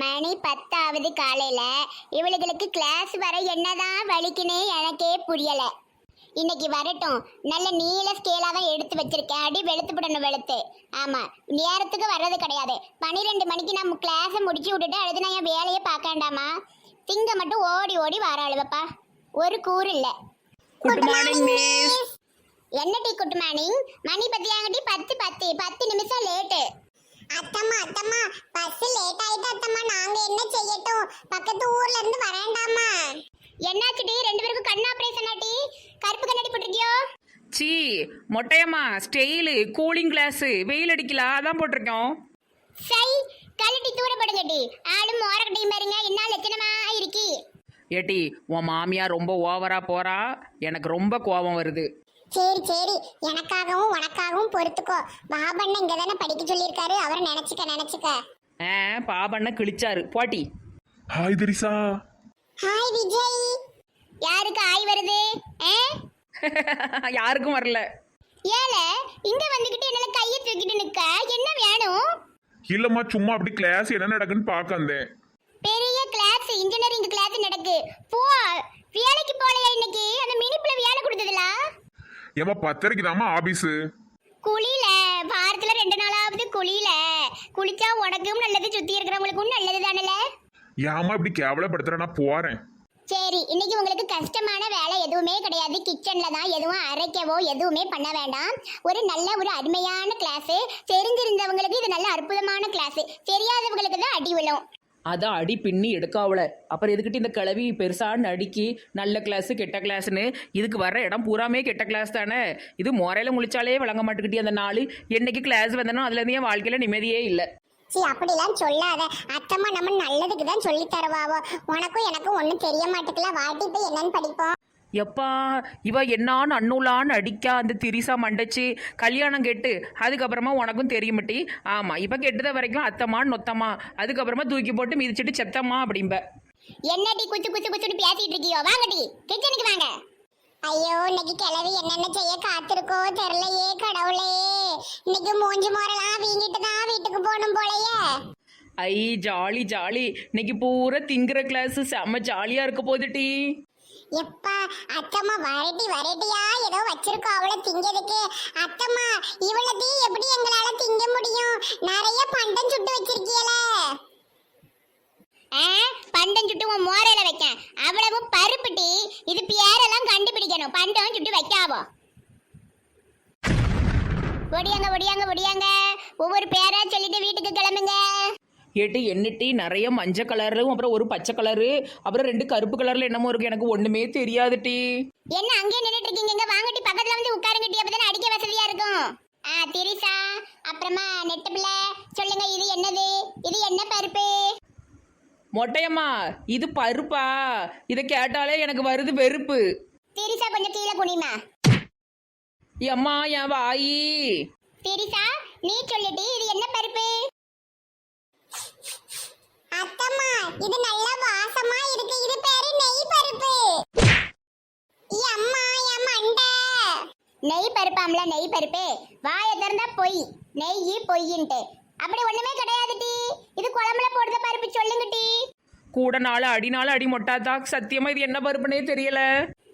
மணி 10 காலையில இவளுகளுக்கு கிளாஸ் வர என்னதான் வலிக்குன்னு எனக்கே புரியல. இன்னைக்கு வரட்டும். நல்ல நீல ஸ்கேலா தான் எடுத்து வச்சிருக்கேன். அடி வெளுத்து விடணும் வெளுத்து. ஆமா, நேரத்துக்கு வர்றது கிடையாது. 12 மணிக்கு நம்ம கிளாஸை முடிச்சு விட்டுட்டு அடுத்து நான் என் வேலையை பார்க்க வேண்டாமா? திங்க மட்டும் ஓடி ஓடி வர அழுவப்பா. ஒரு கூறு இல்ல. Good morning miss. என்ன டீ குட் மார்னிங்? மணி பத்தியாங்கட்டி 10 நிமிஷம் லேட்டு. அத்தம்மா பஸ் லேட் ஆயிட்டு அத்தம்மா, நாங்க என்ன செய்யட்டும்? பக்கத்து ஊர்ல இருந்து வரேண்டாமா? என்னாச்சுடி? 2 பேருக்கும் கண் ஆபரேஷன் ஆட்டி? கருப்பு கண்ணாடி போட்டிருக்கியோ? சி மொட்டையம்மா, ஸ்டெயிலு கூலிங் கிளாஸ், வெயில் அடிக்கல அதான் போட்டிருக்கோம். சை கழட்டி தூரப்படுங்கட்டி. ஆளும் ஓரக்கட்டையும் பாருங்க, என்ன லட்சணமா இருக்கி. ஏட்டி, உன் மாமியார் ரொம்ப ஓவரா போறா, எனக்கு ரொம்ப கோபம் வருது. சரி, எனக்காகவும் உனக்காகவும் பொறுத்துக்கோ. பாபண்ண இங்க தானே படிக்க சொல்லியிருக்காரு, அவரை நினைச்சுக்க. பாபண்ண கிழிச்சாரு போட்டி. Hi Theresa. ஹாய் விஜய். யாருக்கு ஆய் வருது? யாருக்கும் வரல. ஏல இங்க வந்துகிட்டு என்னால கையை தூக்கிட்டு நிக்க என்ன வேணும்? இல்லம்மா, சும்மா அப்படி கிளாஸ் என்ன நடக்குன்னு பார்க்க வந்தேன். பெரிய கிளாஸ், இன்ஜினியரிங் கிளாஸ் நடக்கு. போ, வேலைக்கு போலையா இன்னைக்கு? அந்த மினிப்புல வேலை கொடுத்ததுல ஏமா 10:30க்கு தாம்மா ஆபீஸு. குளியில வாரத்துல 2 நாளாவது குளியில குளிச்சா உனக்கும் நல்லது, சுத்தி இருக்கிறவங்களுக்கும் நல்லது தானல. ஏமா இப்படி கேவலப்படுத்துற? நான் போறேன். சரி, இன்னைக்கு உங்களுக்கு கஷ்டமான வேலை எதுவுமே கிடையாது. கிச்சன்ல தான் எதுவும் அரைக்கவோ எதுவுமே பண்ண வேண்டாம். ஒரு அருமையான கிளாஸ். தெரிஞ்சிருந்தவங்களுக்கு இது நல்ல அற்புதமான கிளாஸ். தெரியாதவங்களுக்கு தான் அடி விழும். அதான் அடி பின்னி எடுக்காவல. அப்புறம் எதுக்கிட்டு இந்த கிளவி பெருசான்னு அடிக்கி நல்ல கிளாஸ் கெட்ட கிளாஸ்ன்னு? இதுக்கு வர்ற இடம் பூராமே கெட்ட கிளாஸ் தானே. இது முறையில முழிச்சாலே வழங்க மாட்டுக்கிட்டே அந்த நாள் என்னைக்கு கிளாஸ் வந்தனோ அதுல இருந்து என் வாழ்க்கையில நிம்மதியே இல்லை. சி அப்படிலாம் சொல்லாத அத்தம்மா, நம்ம நல்லதுக்கு தான் சொல்லி தருவாவோ. உனக்கும் எனக்கும் ஒன்றும் தெரிய மாட்டேங்கல. வாட்டி போய் என்னன்னு படிப்போம். எப்பா இவ என்னான்னு அண்ணுலான்னு அடிக்கா அந்த திரிசா மண்டச்சு கல்யாணம் கேட்டு அதுக்கப்புறமா உனக்கும் தெரியுமட்டி. ஆமா, இப்ப கெட்டத வரைக்கும் அத்தம்மா நொத்தம்மா, அதுக்கப்புறமா தூக்கி போட்டு மிதிச்சிட்டு செத்தம்மா அப்படிம்ப. என்னடி குச்சு குச்சுன்னு பேசிட்டு இருக்கியோ? வாங்கடி கிச்சனுக்கு வாங்க. ஐயோ, இன்னைக்கு கிளவி என்னென்ன செய்ய காத்திருக்கோ தெரியலையே கடவுளே. இன்னைக்கு மூஞ்சி மோரெல்லாம் வீங்கிட்டு தான் வீட்டுக்கு போகணும் போலயே. ஐ ஜாலி ஜாலி, இன்னைக்கு பூரா திங்குற கிளாஸ் செம்ம ஜாலியா இருக்க போதுட்டி. எப்பா அத்தம்மா, வரட்டியா ஏதோ வச்சிருக்கோம் அவளை திங்கிறதுக்கு. அத்தம்மா, இவ்வளவு எப்படி எங்களால திங்க முடியும்? நிறைய பண்டம் சுட்டு வச்சிருக்கீல. பண்டம் சுட்டு உன் மோரையில வைக்க அவ்வளவு பருப்புட்டி. இது பேரெல்லாம் கண்டுபிடிக்கணும். பண்டம் சுட்டு வைக்காவோ? ஒடியாங்க ஒவ்வொரு பேரா சொல்லிட்டு வீட்டுக்கு கிளம்புங்க. ஏட்டி என்னட்டி நிறைய மஞ்சள் கலர்லும் அப்புறம் ஒரு பச்சை கலரு அப்புறம் 2 கருப்பு கலர்ல என்னமோ இருக்கு, எனக்கு ஒண்ணுமே தெரியாதுட்டி. என்ன அங்கே நின்னுட்டு இருக்கீங்க? வாங்கட்டி பக்கத்துல வந்து உட்காருங்கட்டி, அப்பதான் அடிக்க வசதியா இருக்கும். திரிசா, அப்புறமா நெட்டு பிள்ளை சொல்லுங்க, இது என்னது? இது என்ன பருப்பு? மொட்டையம்மா, இது பருப்பா? இதை கேட்டாலே எனக்கு வருது வெறுப்பு. திரிசா கொஞ்சம் கீழே குனிமா. அம்மா என் வாயி. திரிசா நீ சொல்லிட்டு, இது என்ன பருப்பு? அத்தம்மா, இது நல்ல வாசமா இருக்கு. இது பேரு நெய் பருப்பு. அம்மா என் மண்டை. நெய் பருப்பாம்ல, நெய் பருப்பு. வாயை திறந்தா பொய், நெய் பொய்யின்ட்டு. அப்படி ஒண்ணுமே கிடையாது டி. இது குழம்புல போடுற பருப்பு. சொல்லுங்க டி. கூட நாள் அடி மொட்டாதா, சத்தியமா இது என்ன பருப்புனே தெரியல.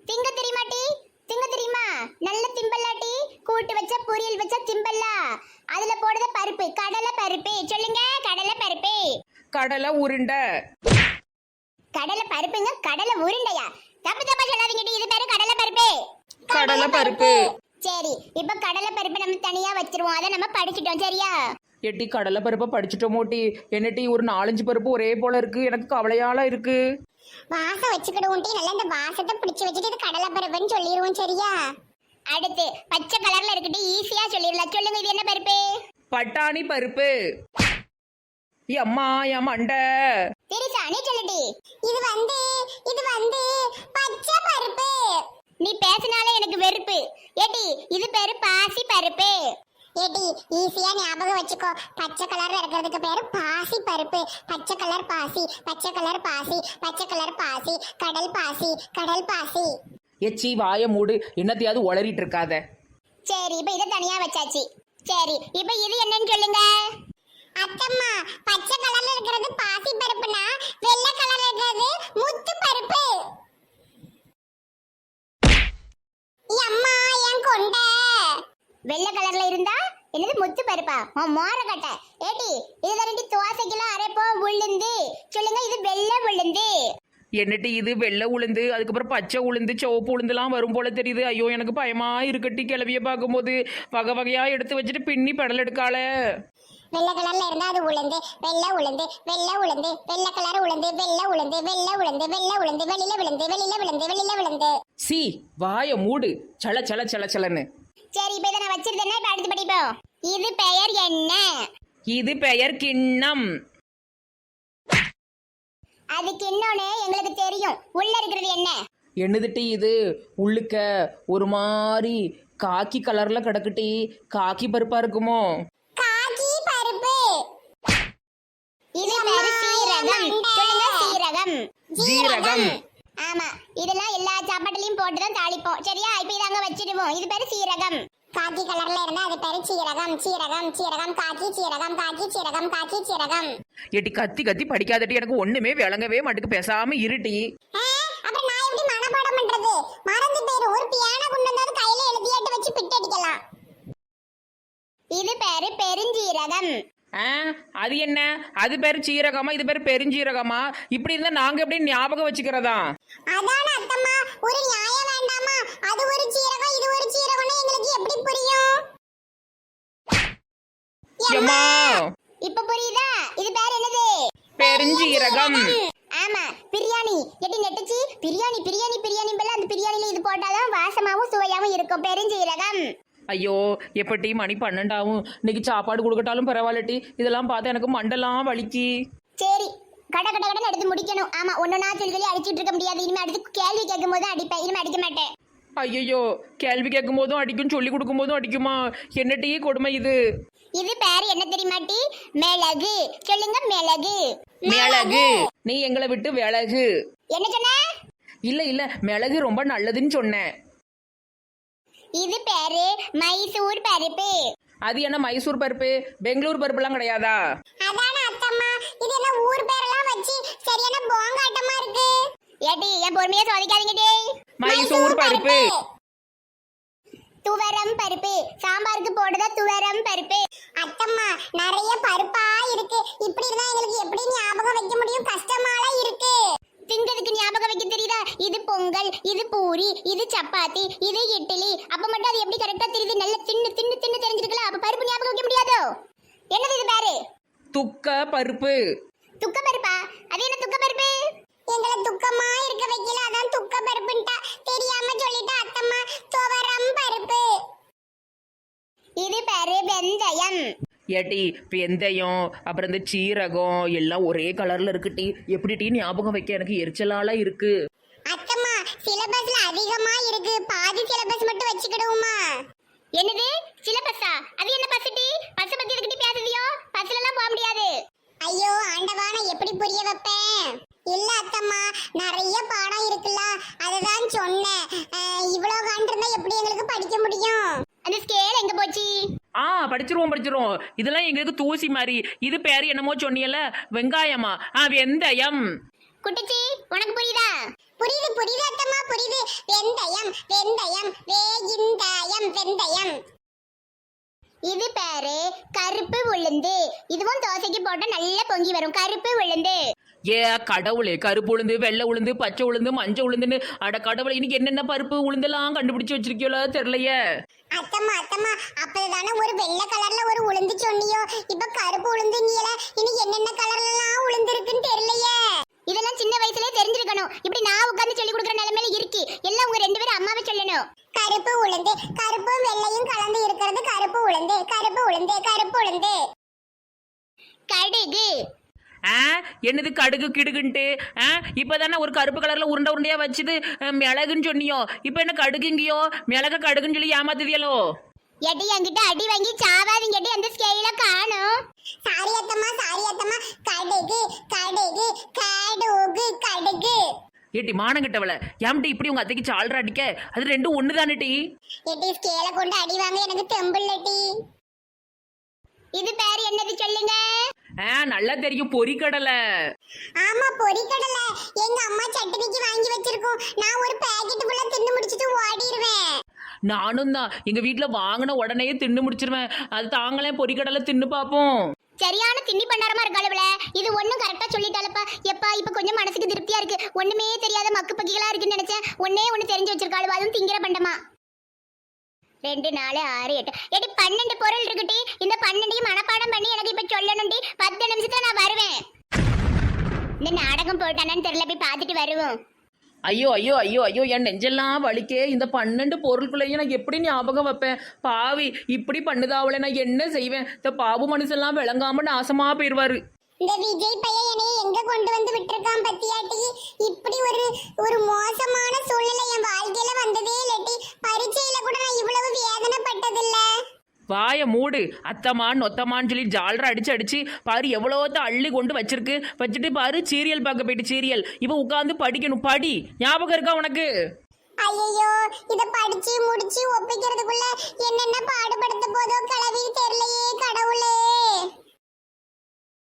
திங்க தெரியுமா டி? திங்க தெரியுமா? நல்ல திம்பல்லாட்டி, கூட்டு வச்ச பொரியல் வச்ச திம்பல்லா, அதுல போடுற பருப்பு கடலை பருப்பு. சொல்லுங்க, கடலை பருப்பு. கடலை உருண்டை. கடலை பருப்புங்க, கடலை உருண்டையா? தப்பு சொல்லாதீங்க டி. இது பேரு கடலை பருப்பு. கடலை பருப்பு. சரி, இப்ப கடலை பருப்பு நம்ம தனியா வச்சிருவோம். அதை நம்ம படிச்சிட்டோம், சரியா? எட்டி கடலை பருப்பை படிச்சுட்டோமோட்டி. என்னட்டி ஒரு 4-5 பருப்பு ஒரே போல இருக்கு, எனக்கு கவலையால இருக்கு. வாசம் வச்சுக்கிடுவோம் டி. நல்லா இந்த வாசத்தை பிடிச்சு வச்சுட்டு இது கடலை பருப்புன்னு சொல்லிடுவோம், சரியா? அடுத்து பச்சை கலர்ல இருக்குட்டு, ஈஸியா சொல்லிடலாம். சொல்லுங்க, இது என்ன பருப்பு? பட்டாணி பருப்பு. அம்மா என் மண்டை. திரிசா நீ சொல்லுடி. இது வந்து பச்சை பருப்பு. நீ பேசினாலே எனக்கு வெறுப்பு. ஏடி, இது பேரு பாசி பருப்பு. ஏடி, ஈஸியா ஞாபகம் வச்சுக்கோ. பச்சை கலர்ல இருக்கிறதுக்கு பேரு பாசி பருப்பு. பச்சை கலர் பாசி, பச்சை கலர் பாசி, பச்சை கலர் பாசி, கடல் பாசி, கடல் பாசி. எச்சி வாய மூடு, என்னத்தையாவது உளறிட்டு இருக்காத. சரி, இப்ப இதை தனியா வச்சாச்சு. சரி, இப்ப இது என்னன்னு சொல்லுங்க. அத்தம்மா, பச்சை கலர்ல இருக்கிறது பாசி பருப்பு. வெள்ளை கலர்ல இருந்தா என்னது முத்து பருப்பா மோர கட்ட ஏடி இது ரெண்டு தோசைக்கெல்லாம் அரைப்போ உளுந்து சொல்லுங்க இது வெள்ளை உளுந்து என்னட்டு இது வெள்ளை உளுந்து அதுக்கப்புறம் பச்சை உளுந்து சிவப்பு உளுந்துலாம் வரும் போல தெரியுது. ஐயோ எனக்கு பயமா இருக்கட்டி கிளவிய பார்க்கும்போது வகை வகையா எடுத்து வச்சுட்டு பின்னி பெடல் எடுக்கால. வெள்ளை கலர்ல இருந்தா அது உளுந்து, வெள்ளை உளுந்து, வெள்ளை உளுந்து, வெள்ளை கலர் உளுந்து, வெள்ளை உளுந்து, வெள்ளை உளுந்து, வெள்ளை உளுந்து, வெளியில விழுந்து, வெளியில விழுந்து, வெளியில விழுந்து. சி வாய மூடு சல சல சல சலன்னு. சரி இப்ப இதை நான் வச்சிருந்தேன்னா இப்ப அடுத்து படிப்போம். இது பெயர் என்ன? இது பெயர் கிண்ணம். அதுக்கு இன்னொன்னு எங்களுக்கு தெரியும். உள்ள இருக்கிறது என்ன? என்னதுட்டி இது உள்ளுக்க ஒரு மாதிரி காக்கி கலர்ல கிடக்குட்டி. காக்கி பருப்பா இருக்குமோ? காக்கி பருப்பு. இது பேரு சீரகம். சொல்லுங்க சீரகம். ஜீரகம். ஆமா இதெல்லாம் எல்லா சாப்பாட்டுலயும் போட்டுதான் தாளிப்போம். சரியா இப்ப இதை அங்க வச்சிடுவோம். இது பேரு சீரகம். காக்கி கலர்ல இருந்தா அது பேரு சீரகம். சீரகம் சீரகம் காக்கி சீரகம் காக்கி சீரகம் காக்கி சீரகம். ஏட்டி கத்தி கத்தி படிக்காதட்டி எனக்கு ஒண்ணுமே விளங்கவே மாட்டுக்கு. பேசாம இருட்டி. அப்புறம் நான் எப்படி மனப்பாடம் பண்றது? மறந்து போயிரும். ஒரு பியானோ கொண்டு வந்தாது கையில எழுதியாட்டு வச்சு பிட் அடிக்கலாம். இது பேரு பெருஞ்சீரகம். அது என்ன? அது பேரு சீரகமா இது பேரு பெருஞ்சீரகமா? இப்படி இருந்தா நாங்க எப்படி ஞாபகம் வச்சுக்கிறதா? அதான அத்தம்மா ஒரு நியாயம் வேண்டாமா? அது ஒரு சீரகம் இது ஒரு சீரகம்னு எங்களுக்கு எப்படி புரியும்? எம்மா இப்ப புரியுதா? இது பேர் என்னது? பெருஞ்சீரகம். ஆமா பிரியாணி. எட்டி நெட்டுச்சு பிரியாணி பிரியாணி பிரியாணி பேர்ல அந்த பிரியாணில இது போட்டாதான் வாசமாவும் சுவையாவும் இருக்கும். பெருஞ்சீரகம். ஐயோ எப்பட்டி மணி 12 ஆகும். இன்னைக்கு சாப்பாடு கொடுக்கட்டாலும் பரவாயில்லட்டி. இதெல்லாம் பார்த்தா எனக்கு மண்டெல்லாம் வலிக்கு. சரி கட கட கடன் எடுத்து முடிக்கணும். ஆமா ஒன்னொன்னா சொல்லி அடிச்சிட்டு இருக்க முடியாது. இனிமே அடுத்து கேள்வி கேட்கும் போது அடிப்பேன். இனிமே அடிக்க மாட்டேன். ஐயோ கேள்வி கேட்கும் போதும் அடிக்கும் சொல்லி கொடுக்கும் போதும் அடிக்குமா? என்னட்டி கொடுமை இது? இது பேர் என்ன தெரியுமாட்டி? மிளகு. சொல்லுங்க மிளகு. மிளகு. நீ எங்களை விட்டு விலகு. என்ன சொன்ன? இல்ல இல்ல மிளகு ரொம்ப நல்லதுன்னு சொன்னேன். இது பேரு மைசூர் பருப்பு. அது என்ன மைசூர் பருப்பு? பெங்களூர் பருப்புலாம் கிடையாதா? அதான அத்தம்மா இது என்ன ஊர் பேரெல்லாம் வச்சு சரியான போங்காட்டமா இருக்கு. ஏடி என் பொறுமையா சோதிக்காதீங்கடி. மைசூர் பருப்பு. துவரம் பருப்பு. சாம்பாருக்கு போடுதா துவரம் பருப்பு. அத்தம்மா நிறைய பருப்பா இருக்கு. இப்படி இருந்தா எங்களுக்கு எப்படி ஞாபகம் வைக்க முடியும்? கஷ்டமாலாம் இருக்கு. திங்கிறதுக்கு ஞாபகம் வைக்க தெரியுதா? இது பொங்கல், இது பூரி, இது சப்பாத்தி, இது இட்லி. அப்ப மட்டும் அது எப்படி கரெக்டா தெரியுது? நல்ல தின்னு தின்னு தின்னு தெரிஞ்சிருக்கல. அப்ப பருப்பு ஞாபகம் வைக்க முடியாதோ? என்னது இது பேரு? துக்க பருப்பு. துக்க பருப்பா? அது என்ன துக்க பருப்பு? எங்களை துக்கமா இருக்க வைக்கல. அதான் துக்க பருப்புன்ட்டா. தெரியாம சொல்லிட்டா அத்தம்மா. துவரம் பருப்பு. இது பேரு வெந்தயம். ஏட்டி வெந்தயம் அப்புறம் இந்த சீரகம் எல்லாம் ஒரே கலர்ல இருக்குட்டி. எப்படி டீ ஞாபகம் வைக்க எனக்கு எரிச்சலால இருக்கு. அத்தம்மா சிலபஸ்ல அதிகமா இருக்கு. பாதி சிலபஸ் மட்டும் வச்சுக்கிடுவோமா? என்னது சிலபஸா? அது என்ன பசுட்டி? பசு பத்தி எதுக்கிட்ட பேசுதியோ? பஸ்ல எல்லாம் போக முடியாது. ஐயோ ஆண்டவா நான் எப்படி புரிய வைப்பேன்? இல்ல அத்தம்மா நிறைய பாடம் இருக்குல்ல அதுதான் சொன்னேன். இவ்வளவு காண்டிருந்தா எப்படி எங்களுக்கு படிக்க முடியும்? அந்த ஸ்கேல் எங்க போச்சு? படிச்சிருவோம். இதெல்லாம் எங்களுக்கு தூசி மாதிரி. இது பேரு என்னமோ சொன்னியல வெங்காயமா? வெந்தயம். குட்டிச்சி உனக்கு புரியுதா? புரியுது புரியுது அத்தம்மா புரியுது. வெந்தயம் வெந்தயம் வேகிந்தயம் வெந்தயம். இது பேரு கருப்பு உளுந்து. இதுவும் தோசைக்கு போட்டா நல்லா பொங்கி வரும். கருப்பு உளுந்து. ஏ கடவுளே, கருப்பு உளுந்து வெள்ளை உளுந்து பச்சை உளுந்து மஞ்சள் உளுந்துன்னு அட கடவுளை, இன்னைக்கு என்னென்ன பருப்பு உளுந்தெல்லாம் கண்டுபிடிச்சு வச்சிருக்கியோல தெரியலையே. அத்தம்மா அத்தம்மா அப்பதானே ஒரு வெள்ளை கலர்ல ஒரு உளுந்து சொன்னியோ. இப்ப கருப்பு உளுந்துங்கல. இனி என்னென்ன கலர்ல எல்லாம் உளுந்து இருக்குன்னு தெரியலையே. இதெல்லாம் சின்ன வயசுலயே தெரிஞ்சிருக்கணும். இப்படி நான் உட்கார்ந்து சொல்லி கொடுக்குற நிலைமையில இருக்கு. எல்லாம் உங்க ரெண்டு பேரும் அம்மாவே சொல்லணும். கருப்பு உளுந்து கருப்பும் வெள்ளையும் கலந்து இருக்கிறது கருப்பு உளுந்து. கருப்பு உளுந்து கருப்பு உளுந்து. கடுகு. என்னது கடுகு கிடுகுன்ட்டு? இப்பதானே ஒரு கருப்பு கலர்ல உருண்டை உருண்டையா வச்சுது மிளகுன்னு சொன்னியோ. இப்ப என்ன கடுகுங்கியோ? மிளக கடுகுன்னு சொல்லி ஏமாத்துதியலோ. எடி என்கிட்ட அடி வாங்கி சாவாதீங்க. எடி அந்த ஸ்கேல காணோம். சாரி அத்தம்மா கடுகு கடுகு கடுகு கடுகு. ஏட்டி மானங்கிட்டவள ஏம்டி இப்படி உங்க அத்தைக்கு சால்ற அடிக்க? அது ரெண்டும் ஒண்ணுதானே டி? எட்டி ஸ்கேல கொண்டு அடி வாங்க எனக்கு தெம்பிள்ளட்டி. இது பேர் என்னது சொல்லுங்க? நல்லா தெரியும், பொரிக்கடலை. ஆமா பொரிக்கடலை. எங்க அம்மா சட்னிக்கு வாங்கி வச்சிருக்கோம். நான் ஒரு பாக்கெட் ஃபுல்லா தின்னு முடிச்சிட்டு ஓடிடுவேன். நானும் தான் எங்க வீட்டுல வாங்கின உடனே தின்னு முடிச்சிருவேன். அது தாங்களே பொரிக்கடலை தின்னு பார்ப்போம். சரியான திண்ணி பண்ணாரமா இருக்காளுவல. இது ஒண்ணும் கரெக்டா சொல்லிட்டாலப்பா. எப்பா இப்ப கொஞ்சம் மனசுக்கு திருப்தியா இருக்கு. ஒண்ணுமே தெரியாத மக்கு பக்கிகளா இருக்குன்னு நினைச்சேன். ஒண்ணே ஒண்ணு தெரிஞ்சு வச்சிருக்காளுவா. அதுவும் திங்கிற பண்டமா. 2 4 6 8 எடி 12 பொருள் இருக்குட்டி. இந்த 12ஐயும் மனப்பாடம் பண்ணி எனக்கு இப்ப சொல்லணும்டி. 10 நிமிஷத்துல நான் வருவேன். இந்த நாடகம் போட்டானு தெரியல, போய் பார்த்துட்டு வருவோம். ஐயோ ஐயோ ஐயோ ஐயோ, என் நெஞ்செல்லாம் வலிக்கே. இந்த 12 பொருட்களையும் நான் எப்படி ஞாபகம் வைப்பேன்? பாவி இப்படி பண்ணுதாவளே, நான் என்ன செய்வேன்? இந்த பாபு மனுஷெல்லாம் விளங்காம நாசமா போயிருவாரு. இந்த விஜய் பையன் என்னைய எங்க கொண்டு வந்து விட்டுருக்கான் பத்தியாட்டி. இப்படி ஒரு மோசமான சூழ்நிலை என் வாழ்க்கையில வந்ததே இல்லட்டி. பரீட்சையில கூட நான் இவ்வளவு வேதனைப்பட்டதில்ல. வாய மூடு. அத்தமான் நொத்தமான்னு சொல்லி ஜாலரை அடிச்சு பாரு எவ்வளோத்த அள்ளி கொண்டு வச்சுட்டு பாரு சீரியல் பார்க்க போயிட்டு சீரியல். இவ உட்காந்து படிக்கணும். படி ஞாபகம் இருக்கா உனக்கு? ஐயோ இத